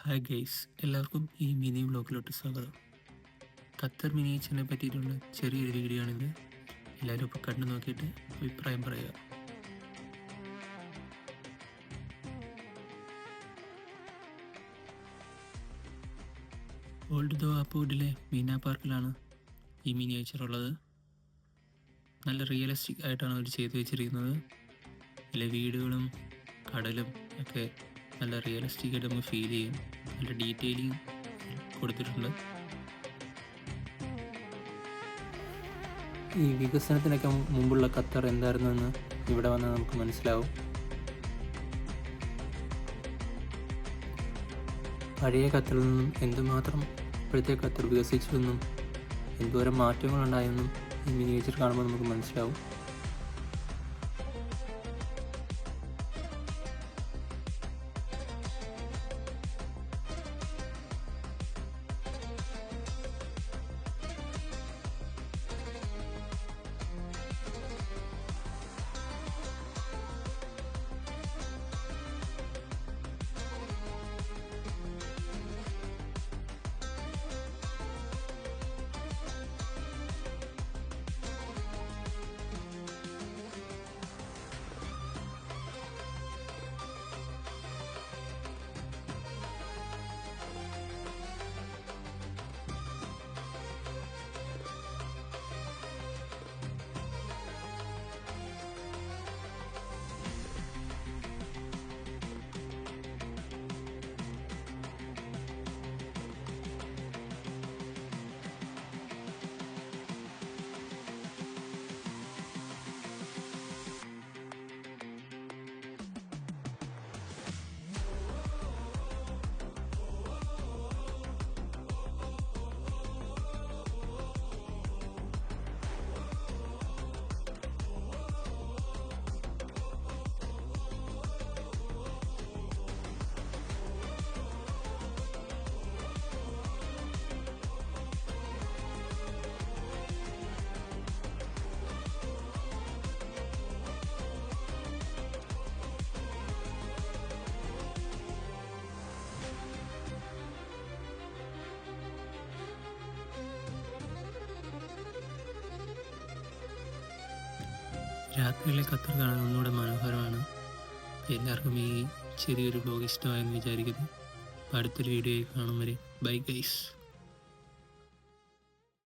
Hi guys, എല്ലാവർക്കും ഈ mini വ്ലോഗിലോട്ട് സ്വാഗതം. ഖത്തർ മിനിയേച്ചറിനെ പറ്റിയിട്ടുള്ള ചെറിയൊരു വീഡിയോ ആണിത്. എല്ലാവരും ഇപ്പോൾ കണ്ടു നോക്കിയിട്ട് അഭിപ്രായം പറയുക. ഓൾഡ് ദോഹാപ്പൂഡിലെ മീന പാർക്കിലാണ് ഈ മിനിയേച്ചർ ഉള്ളത്. നല്ല റിയലിസ്റ്റിക് ആയിട്ടാണ് അവർ ചെയ്തു വെച്ചിരിക്കുന്നത്. ഇതിലെ വീടുകളും കടലും ഒക്കെ നല്ല റിയലിസ്റ്റിക് ആയിട്ട് നമുക്ക് ഫീൽ ചെയ്യും. നല്ല ഡീറ്റെയിലിംഗ് കൊടുത്തിട്ടുണ്ട്. ഈ വികസനത്തിനൊക്കെ മുമ്പുള്ള ഖത്തർ എന്തായിരുന്നെന്ന് ഇവിടെ വന്നാൽ നമുക്ക് മനസ്സിലാവും. പഴയ ഖത്തറിൽ നിന്നും എന്തുമാത്രം ഇപ്പോഴത്തെ ഖത്തർ വികസിച്ചുവെന്നും എന്തോരം മാറ്റങ്ങളുണ്ടായെന്നും ഈ മിനിയേച്ചർ കാണുമ്പോൾ നമുക്ക് മനസ്സിലാവും. രാത്രിയിലെ ഖത്തർ കാണാൻ ഒന്നുകൂടെ മനോഹരമാണ്. എല്ലാവർക്കും ഈ ചെറിയൊരു വ്ലോഗ് ഇഷ്ടമായെന്ന് വിചാരിക്കുന്നു. അടുത്തൊരു വീഡിയോയിൽ കാണും വരെ ബൈ ഗൈസ്.